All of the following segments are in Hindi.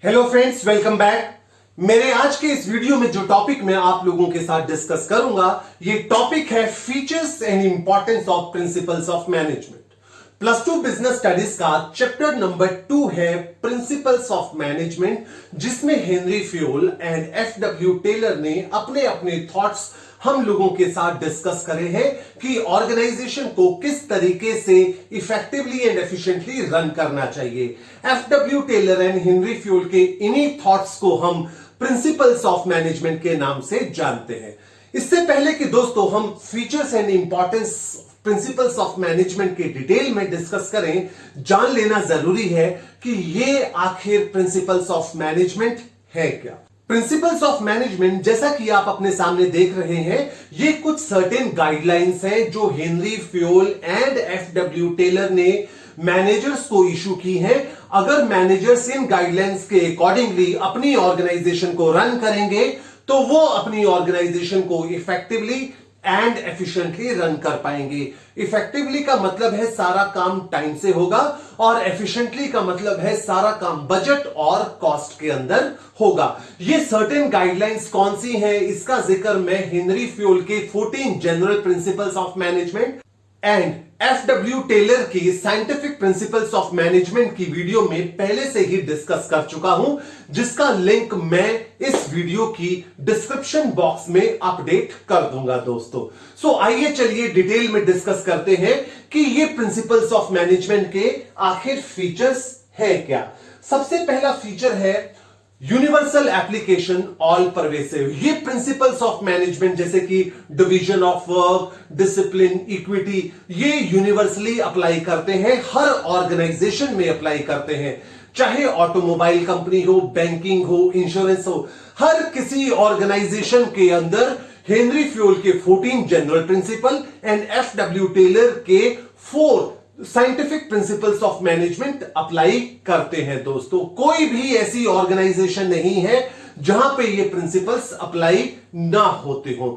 Hello friends, welcome back. मेरे आज के इस वीडियो में जो टॉपिक मैं आप लोगों के साथ डिस्कस करूंगा, ये टॉपिक है features and importance of principles of management. Plus two business studies का चैप्टर नंबर 2 है प्रिंसिपल्स ऑफ मैनेजमेंट, जिसमें Henri Fayol and F W. Taylor ने अपने अपने थॉट्स हम लोगों के साथ डिस्कस करे हैं कि ऑर्गेनाइजेशन को किस तरीके से इफेक्टिवली एंड एफिशिएंटली रन करना चाहिए। F W. Taylor and Henri Fayol के इन्हीं थॉट्स को हम प्रिंसिपल्स ऑफ मैनेजमेंट के नाम से जानते हैं। इससे पहले कि दोस्तों हम features and importance principles of management के डिटेल में डिस्कस करें, जान लेना जरूरी है कि ये आखिर प्रिंसिपल्स ऑफ मैनेजमेंट है क्या। प्रिंसिपल्स ऑफ मैनेजमेंट, जैसा कि आप अपने सामने देख रहे हैं, ये कुछ सर्टेन गाइडलाइंस हैं जो Henri Fayol and F W. Taylor ने मैनेजर्स को इशू की हैं। अगर मैनेजर्स इन गाइडलाइंस के अकॉर्डिंगली अपनी ऑर्गेनाइजेशन को रन करेंगे तो वो अपनी ऑर्गेनाइजेशन को इफेक्टिवली एंड एफिशिएंटली रन कर पाएंगे। इफेक्टिवली का मतलब है सारा काम टाइम से होगा, और एफिशिएंटली का मतलब है सारा काम बजट और कॉस्ट के अंदर होगा। ये सर्टेन गाइडलाइंस कौन सी हैं, इसका जिक्र मैं हेनरी फ्योल के 14 general principles of management and F W. Taylor की साइंटिफिक प्रिंसिपल्स ऑफ मैनेजमेंट की वीडियो में पहले से ही डिस्कस कर चुका हूं, जिसका लिंक मैं इस वीडियो की डिस्क्रिप्शन बॉक्स में अपडेट कर दूंगा दोस्तों। सो आइए चलिए डिटेल में डिस्कस करते हैं कि ये प्रिंसिपल्स ऑफ मैनेजमेंट के आखिर फीचर्स है क्या। सबसे पहला फीचर है यूनिवर्सल एप्लीकेशन, ऑल परवेसिव। ये प्रिंसिपल्स ऑफ मैनेजमेंट जैसे कि division of work, discipline, equity, ये यूनिवर्सली अप्लाई करते हैं, हर ऑर्गेनाइजेशन में अप्लाई करते हैं, चाहे ऑटोमोबाइल कंपनी हो, बैंकिंग हो, इंश्योरेंस हो। हर किसी ऑर्गेनाइजेशन के अंदर हेनरी फ्योल के 14 general principle and F W. Taylor के 4 scientific principles of management apply करते हैं दोस्तों। कोई भी ऐसी ऑर्गेनाइजेशन नहीं है जहां पे ये प्रिंसिपल्स अप्लाई ना होते हो।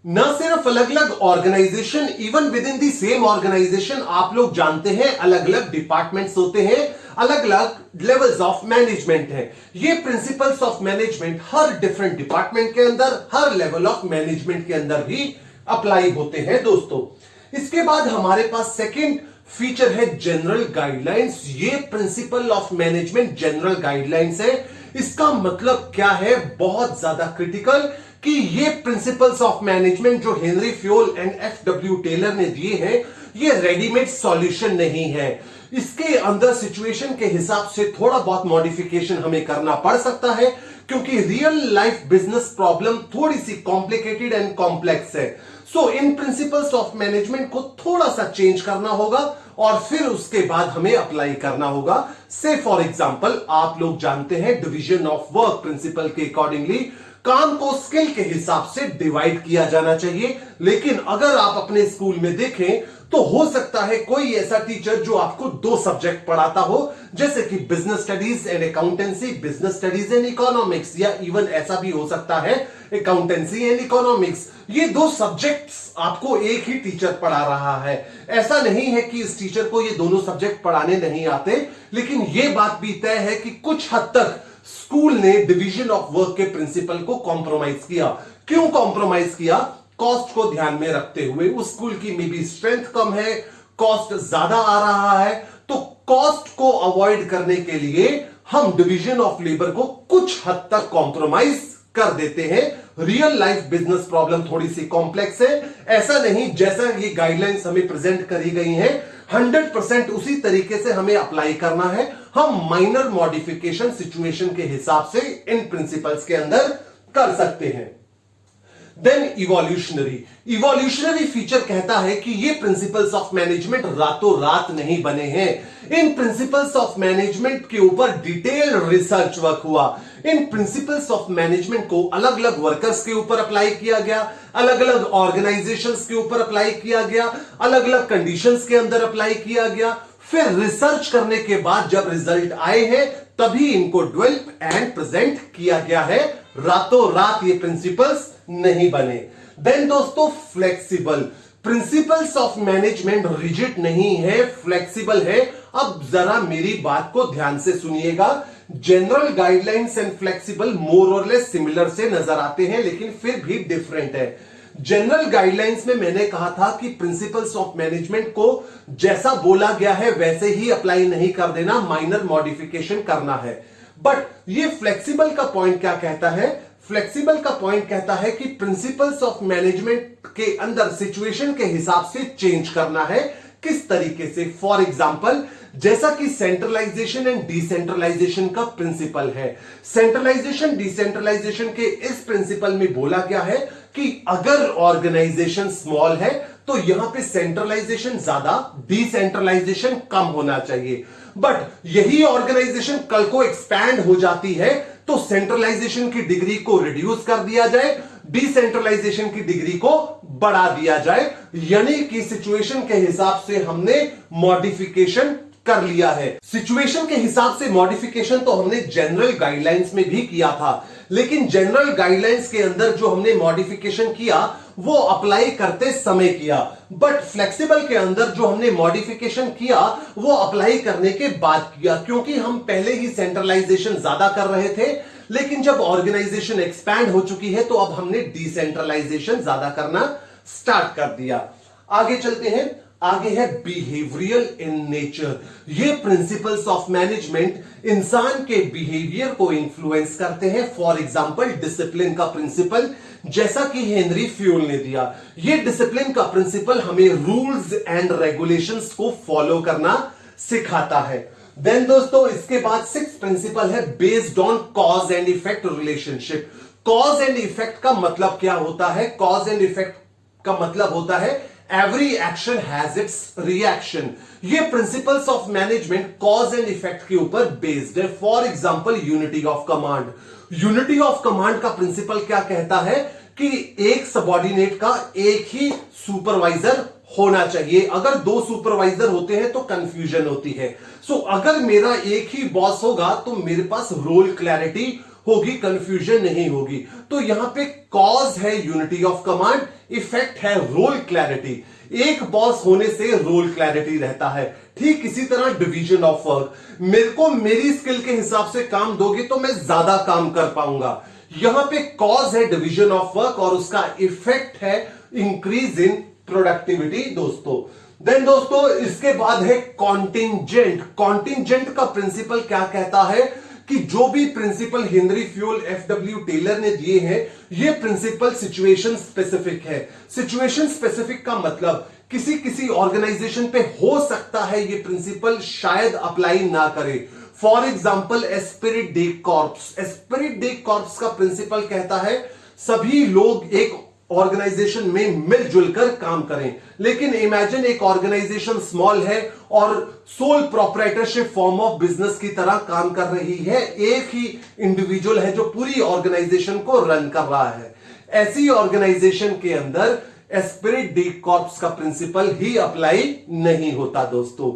ना सिर्फ अलग अलग organisation, even with in the same organisation आप लोग जानते हैं अलग अलग डिपार्टमेंट्स होते हैं, अलग अलग लेवल्स ऑफ मैनेजमेंट है। ये principles of management her different department के अंदर, हर लेवल ऑफ मैनेजमेंट के अंदर भी अप्लाई होते हैं दोस्तों। इसके बाद हमारे पास सेकेंड फीचर है जनरल गाइडलाइंस। ये principle of management general guidelines है। इसका मतलब क्या है, बहुत ज्यादा क्रिटिकल, कि ये प्रिंसिपल्स ऑफ मैनेजमेंट जो Henri Fayol and F W. Taylor ने दिए हैं, ये रेडीमेड सॉल्यूशन नहीं है। इसके अंदर सिचुएशन के हिसाब से थोड़ा बहुत मॉडिफिकेशन हमें करना पड़ सकता है, क्योंकि रियल लाइफ बिजनेस प्रॉब्लम थोड़ी सी कॉम्प्लिकेटेड एंड कॉम्प्लेक्स है। सो इन प्रिंसिपल्स ऑफ मैनेजमेंट को थोड़ा सा चेंज करना होगा और फिर उसके बाद हमें अप्लाई करना होगा। से फॉर एग्जांपल, आप लोग जानते हैं डिवीजन ऑफ वर्क प्रिंसिपल के अकॉर्डिंगली काम को स्किल के हिसाब से डिवाइड किया जाना चाहिए। लेकिन अगर आप अपने स्कूल में देखें तो हो सकता है कोई ऐसा टीचर जो आपको 2 सब्जेक्ट पढ़ाता हो, जैसे कि business studies and accountancy, business studies and economics, या इवन ऐसा भी हो सकता है अकाउंटेंसी एंड इकोनॉमिक्स। ये 2 सब्जेक्ट्स आपको एक ही टीचर पढ़ा रहा है। ऐसा नहीं है कि इस टीचर को ये दोनों सब्जेक्ट पढ़ाने नहीं आते, लेकिन यह बात भी तय है कि कुछ हद तक स्कूल ने डिवीजन ऑफ वर्क के प्रिंसिपल को कॉम्प्रोमाइज किया। क्यों कॉम्प्रोमाइज किया? कॉस्ट को ध्यान में रखते हुए। उस स्कूल की मे बी स्ट्रेंथ कम है, कॉस्ट ज्यादा आ रहा है, तो कॉस्ट को अवॉइड करने के लिए हम डिवीजन ऑफ लेबर को कुछ हद तक कॉम्प्रोमाइज कर देते हैं। रियल लाइफ बिजनेस प्रॉब्लम थोड़ी सी कॉम्प्लेक्स है। ऐसा नहीं जैसा ये गाइडलाइंस हमें प्रेजेंट करी गई हैं 100% उसी तरीके से हमें अप्लाई करना है। हम माइनर मॉडिफिकेशन सिचुएशन के हिसाब से इन प्रिंसिपल्स के अंदर कर सकते हैं। देन इवोल्यूशनरी फीचर कहता है कि ये प्रिंसिपल्स ऑफ मैनेजमेंट रातों रात नहीं बने हैं। इन प्रिंसिपल्स ऑफ मैनेजमेंट के ऊपर डिटेल रिसर्च वर्क हुआ। इन प्रिंसिपल्स ऑफ मैनेजमेंट को अलग अलग वर्कर्स के ऊपर अप्लाई किया गया, अलग अलग ऑर्गेनाइजेशंस के ऊपर अप्लाई किया गया, अलग अलग कंडीशंस के अंदर अप्लाई किया गया। फिर रिसर्च करने के बाद जब रिजल्ट आए हैं तभी इनको डेवलप एंड प्रेजेंट किया गया है। रातों रात ये प्रिंसिपल्स नहीं बने। देन दोस्तों, flexible principles of management rigid नहीं है, फ्लेक्सिबल है। अब जरा मेरी बात को ध्यान से सुनिएगा जनरल गाइडलाइंस एंड फ्लेक्सिबल मोर और लेस सिमिलर से नजर आते हैं, लेकिन फिर भी डिफरेंट है। जनरल गाइडलाइंस में मैंने कहा था कि प्रिंसिपल्स ऑफ मैनेजमेंट को जैसा बोला गया है वैसे ही अप्लाई नहीं कर देना, माइनर मॉडिफिकेशन करना है। बट ये फ्लेक्सिबल का पॉइंट क्या कहता है? फ्लेक्सिबल का पॉइंट कहता है कि प्रिंसिपल्स ऑफ मैनेजमेंट के अंदर सिचुएशन के हिसाब से चेंज करना है। किस तरीके से? फॉर एग्जाम्पल, जैसा कि सेंट्रलाइजेशन एंड डिसेंट्रलाइजेशन का प्रिंसिपल है। सेंट्रलाइजेशन डिसेंट्रलाइजेशन के इस प्रिंसिपल में बोला गया है कि अगर ऑर्गेनाइजेशन स्मॉल है तो यहां पे सेंट्रलाइजेशन ज्यादा, डिसेंट्रलाइजेशन कम होना चाहिए। बट यही ऑर्गेनाइजेशन कल को एक्सपैंड हो जाती है तो सेंट्रलाइजेशन की डिग्री को रिड्यूस कर दिया जाए, डिसेंट्रलाइजेशन की डिग्री को बढ़ा दिया जाए, यानी कि सिचुएशन के हिसाब से हमने मॉडिफिकेशन कर लिया है। सिचुएशन के हिसाब से मॉडिफिकेशन तो हमने जनरल गाइडलाइंस में भी किया था, लेकिन जनरल गाइडलाइंस के अंदर जो हमने मॉडिफिकेशन किया वो अप्लाई करते समय किया। बट फ्लेक्सिबल के अंदर जो हमने मॉडिफिकेशन किया वो अप्लाई करने के बाद किया, क्योंकि हम पहले ही सेंट्रलाइजेशन ज्यादा कर रहे थे, लेकिन जब ऑर्गेनाइजेशन एक्सपैंड हो चुकी है तो अब हमने डिसेंट्रलाइजेशन ज्यादा करना स्टार्ट कर दिया। आगे चलते हैं। आगे है बिहेवियरल इन नेचर। ये प्रिंसिपल्स ऑफ मैनेजमेंट इंसान के बिहेवियर को इन्फ्लुएंस करते हैं। फॉर एग्जांपल, डिसिप्लिन का प्रिंसिपल, जैसा कि हेनरी फ्यूल ने दिया। ये डिसिप्लिन का प्रिंसिपल हमें रूल्स एंड रेगुलेशंस को फॉलो करना सिखाता है। देन दोस्तों, इसके बाद सिक्स प्रिंसिपल है based on cause and effect relationship. Cause and effect का मतलब क्या होता है? कॉज एंड इफेक्ट का मतलब होता है every action has its reaction. ये principles of management cause and effect के ऊपर बेस्ड है। For example, unity of command. Unity of command का प्रिंसिपल क्या कहता है कि एक सबऑर्डिनेट का एक ही सुपरवाइजर होना चाहिए। अगर दो सुपरवाइजर होते हैं तो कंफ्यूजन होती है। सो अगर मेरा एक ही बॉस होगा तो मेरे पास रोल क्लैरिटी होगी, कंफ्यूजन नहीं होगी। तो यहां पे कॉज है यूनिटी ऑफ कमांड, इफेक्ट है रोल क्लैरिटी। एक बॉस होने से रोल क्लैरिटी रहता है। ठीक इसी तरह डिवीजन ऑफ वर्क, मेरे को मेरी स्किल के हिसाब से काम दोगे तो मैं ज्यादा काम कर पाऊंगा। यहां पे कॉज है डिवीजन ऑफ वर्क और उसका इफेक्ट है इंक्रीज इन प्रोडक्टिविटी दोस्तों। देन दोस्तों, इसके बाद है कॉन्टिंजेंट। कॉन्टिंजेंट का प्रिंसिपल क्या कहता है कि जो भी principle Henri Fayol, F W Taylor ने दिए हैं, ये प्रिंसिपल सिचुएशन स्पेसिफिक है। सिचुएशन स्पेसिफिक का मतलब किसी किसी ऑर्गेनाइजेशन पे हो सकता है ये प्रिंसिपल शायद अप्लाई ना करे। For example, Spirit day corps. Spirit day corps का प्रिंसिपल कहता है सभी लोग एक ऑर्गेनाइजेशन में मिलजुल कर काम करें। लेकिन इमेजिन एक ऑर्गेनाइजेशन स्मॉल है और sole proprietorship form of business की तरह काम कर रही है। एक ही इंडिविजुअल है जो पूरी ऑर्गेनाइजेशन को रन कर रहा है। ऐसी ऑर्गेनाइजेशन के अंदर एस्पिरिट डे कॉर्प्स का प्रिंसिपल ही अप्लाई नहीं होता दोस्तों।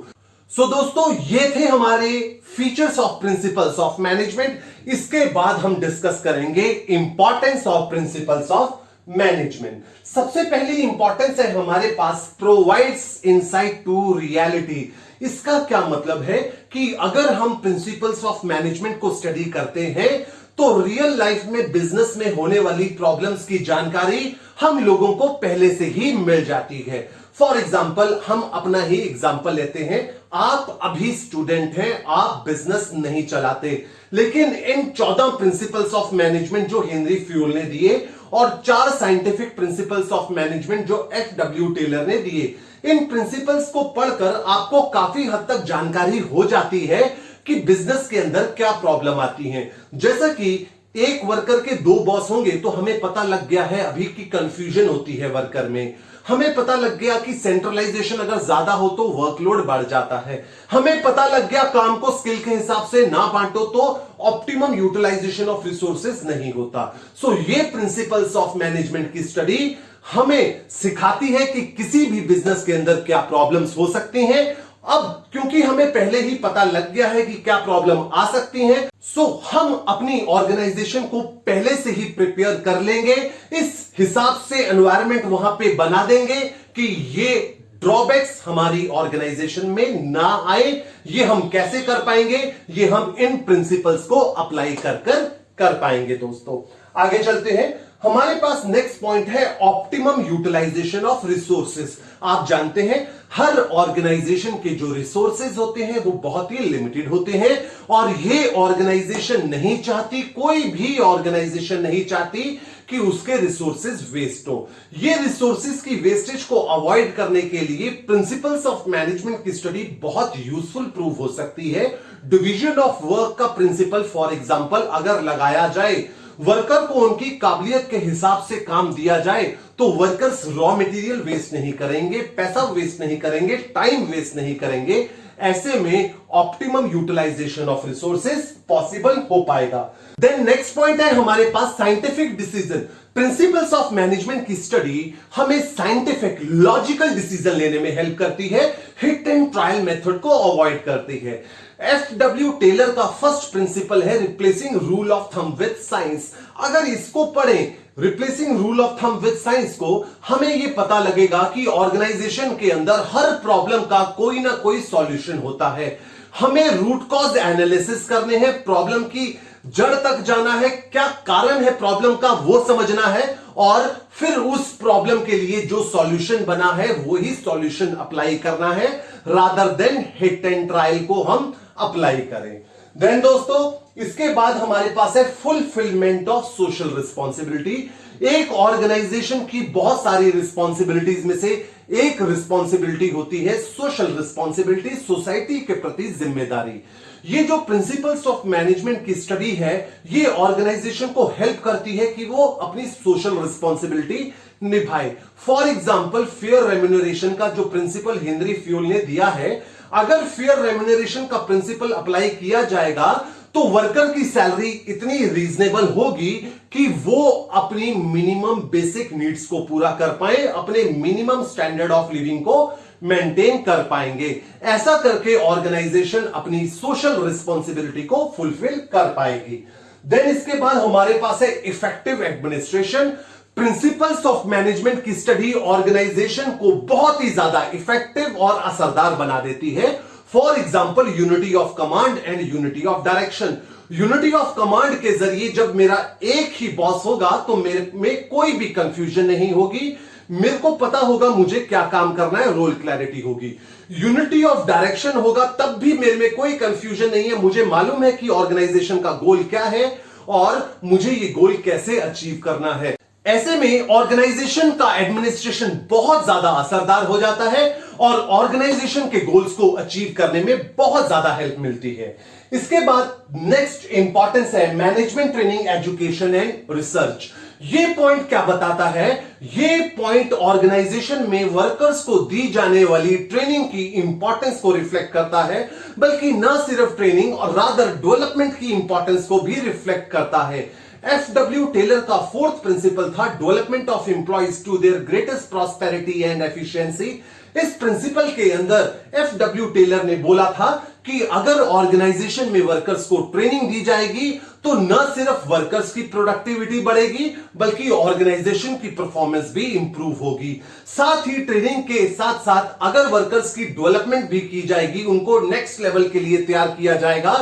सो दोस्तों, ये थे हमारे features of principles of management. इसके बाद हम डिस्कस करेंगे importance of principles of management. सबसे पहली इंपॉर्टेंस है हमारे पास प्रोवाइड्स इनसाइट टू रियलिटी। इसका क्या मतलब है कि अगर हम प्रिंसिपल्स ऑफ मैनेजमेंट को स्टडी करते हैं तो रियल लाइफ में बिजनेस में होने वाली प्रॉब्लम्स की जानकारी हम लोगों को पहले से ही मिल जाती है। फॉर एग्जाम्पल, हम अपना ही एग्जाम्पल लेते हैं। आप अभी स्टूडेंट हैं, आप बिजनेस नहीं चलाते, लेकिन इन 14 प्रिंसिपल्स ऑफ मैनेजमेंट जो हेनरी फ्यूल ने दिए और 4 साइंटिफिक प्रिंसिपल्स ऑफ मैनेजमेंट जो एफडब्ल्यू टेलर ने दिए, इन प्रिंसिपल्स को पढ़कर आपको काफी हद तक जानकारी हो जाती है कि बिजनेस के अंदर क्या प्रॉब्लम आती है। जैसा कि एक वर्कर के 2 बॉस होंगे तो हमें पता लग गया है अभी की कंफ्यूजन होती है वर्कर में। हमें पता लग गया कि सेंट्रलाइजेशन अगर ज्यादा हो तो वर्कलोड बढ़ जाता है। हमें पता लग गया काम को स्किल के हिसाब से ना बांटो तो ऑप्टिमम यूटिलाइजेशन ऑफ रिसोर्सेज नहीं होता। सो ये प्रिंसिपल्स ऑफ मैनेजमेंट की स्टडी हमें सिखाती है कि किसी भी बिजनेस के अंदर क्या प्रॉब्लम्स हो सकती हैं। अब क्योंकि हमें पहले ही पता लग गया है कि क्या प्रॉब्लम आ सकती है, सो हम अपनी ऑर्गेनाइजेशन को पहले से ही प्रिपेयर कर लेंगे। इस हिसाब से एनवायरनमेंट वहां पे बना देंगे कि ये ड्रॉबैक्स हमारी ऑर्गेनाइजेशन में ना आए। ये हम कैसे कर पाएंगे? ये हम इन प्रिंसिपल्स को अप्लाई कर पाएंगे। दोस्तों आगे चलते हैं। हमारे पास नेक्स्ट पॉइंट है ऑप्टिमम यूटिलाइजेशन ऑफ रिसोर्सेज। आप जानते हैं हर ऑर्गेनाइजेशन के जो रिसोर्सेज होते हैं वो बहुत ही लिमिटेड होते हैं और ये ऑर्गेनाइजेशन नहीं चाहती, कोई भी ऑर्गेनाइजेशन नहीं चाहती कि उसके रिसोर्सेज वेस्ट हो। ये रिसोर्सेज की वेस्टेज को अवॉइड करने के लिए प्रिंसिपल्स ऑफ मैनेजमेंट की स्टडी बहुत यूजफुल प्रूव हो सकती है। डिवीजन ऑफ वर्क का प्रिंसिपल फॉर एग्जांपल अगर लगाया जाए, वर्कर को उनकी काबिलियत के हिसाब से काम दिया जाए तो वर्कर्स रॉ मटेरियल वेस्ट नहीं करेंगे, पैसा वेस्ट नहीं करेंगे, टाइम वेस्ट नहीं करेंगे। ऐसे में optimum utilization of resources possible हो पाएगा। देन नेक्स्ट पॉइंट है हमारे पास scientific decision. Principles of management की स्टडी हमें साइंटिफिक लॉजिकल डिसीजन लेने में हेल्प करती है, हिट एंड ट्रायल मेथड को अवॉइड करती है। FW टेलर का फर्स्ट प्रिंसिपल है replacing rule of thumb with science. अगर इसको पढ़ें, replacing rule of thumb with science को, हमें यह पता लगेगा कि ऑर्गेनाइजेशन के अंदर हर प्रॉब्लम का कोई ना कोई सॉल्यूशन होता है। हमें रूट कॉज एनालिसिस करने हैं, प्रॉब्लम की जड़ तक जाना है, क्या कारण है प्रॉब्लम का वो समझना है और फिर उस प्रॉब्लम के लिए जो सॉल्यूशन बना है वही सॉल्यूशन अप्लाई करना है, rather than hit and trial को हम अप्लाई करें। देन दोस्तों इसके बाद हमारे पास है फुलफिलमेंट ऑफ सोशल रिस्पॉन्सिबिलिटी। एक ऑर्गेनाइजेशन की बहुत सारी रिस्पॉन्सिबिलिटीज में से एक रिस्पॉन्सिबिलिटी होती है सोशल रिस्पॉन्सिबिलिटी, सोसाइटी के प्रति जिम्मेदारी। ये जो प्रिंसिपल्स ऑफ मैनेजमेंट की स्टडी है ये ऑर्गेनाइजेशन को हेल्प करती है कि वो अपनी सोशल रिस्पॉन्सिबिलिटी निभाए। फॉर एग्जाम्पल फेयर रेम्यूनरेशन का जो प्रिंसिपल हेनरी फ्यूल ने दिया है, अगर फेयर रेम्यूनरेशन का प्रिंसिपल अप्लाई किया जाएगा तो वर्कर की सैलरी इतनी रीजनेबल होगी कि वो अपनी मिनिमम बेसिक नीड्स को पूरा कर पाए, अपने मिनिमम स्टैंडर्ड ऑफ लिविंग को मेंटेन कर पाएंगे। ऐसा करके ऑर्गेनाइजेशन अपनी सोशल रिस्पॉन्सिबिलिटी को फुलफिल कर पाएगी। देन इसके बाद हमारे पास है effective administration. Principles of management की स्टडी ऑर्गेनाइजेशन को बहुत ही ज्यादा इफेक्टिव और असरदार बना देती है। For example unity of command and unity of direction. Unity of command के जरिए जब मेरा एक ही बॉस होगा तो मेरे में कोई भी कंफ्यूजन नहीं होगी, मेरे को पता होगा मुझे क्या काम करना है, रोल क्लैरिटी होगी। यूनिटी ऑफ डायरेक्शन होगा तब भी मेरे में कोई कंफ्यूजन नहीं है, मुझे मालूम है कि ऑर्गेनाइजेशन का गोल क्या है और मुझे ये गोल कैसे अचीव करना है। ऐसे में ऑर्गेनाइजेशन का एडमिनिस्ट्रेशन बहुत ज्यादा असरदार हो जाता है और ऑर्गेनाइजेशन के गोल्स को अचीव करने में बहुत ज्यादा हेल्प मिलती है। इसके बाद नेक्स्ट इंपॉर्टेंस है management training, education and research. ये पॉइंट क्या बताता है? ये पॉइंट ऑर्गेनाइजेशन में वर्कर्स को दी जाने वाली ट्रेनिंग की इंपॉर्टेंस को रिफ्लेक्ट करता है, बल्कि न सिर्फ ट्रेनिंग और रादर डेवलपमेंट की इंपॉर्टेंस को भी रिफ्लेक्ट करता है। FW टेलर का फोर्थ प्रिंसिपल था development of employees to their greatest prosperity and efficiency. इस प्रिंसिपल के अंदर FW टेलर ने बोला था कि अगर ऑर्गेनाइजेशन में वर्कर्स को ट्रेनिंग दी जाएगी तो न सिर्फ वर्कर्स की प्रोडक्टिविटी बढ़ेगी बल्कि ऑर्गेनाइजेशन की परफॉर्मेंस भी इंप्रूव होगी। साथ ही ट्रेनिंग के साथ साथ अगर वर्कर्स की डेवलपमेंट भी की जाएगी, उनको नेक्स्ट लेवल के लिए तैयार किया जाएगा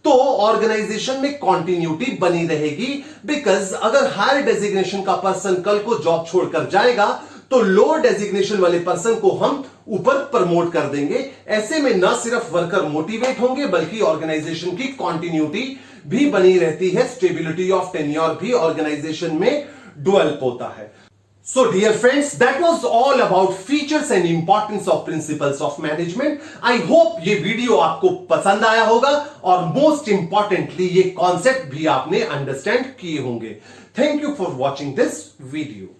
तो ऑर्गेनाइजेशन में कंटिन्यूटी बनी रहेगी। बिकॉज अगर हायर डेजिग्नेशन का पर्सन कल को जॉब छोड़कर जाएगा तो लोअर डेजिग्नेशन वाले पर्सन को हम ऊपर प्रमोट कर देंगे। ऐसे में न सिर्फ वर्कर मोटिवेट होंगे बल्कि ऑर्गेनाइजेशन की कंटिन्यूटी भी बनी रहती है, स्टेबिलिटी ऑफ टेन्योर भी ऑर्गेनाइजेशन में डेवलप होता है। So dear friends, that was all about features and importance of principles of management. I hope ये वीडियो आपको पसंद आया होगा और most importantly ये कॉन्सेप्ट भी आपने अंडरस्टैंड किए होंगे। Thank you for watching this video.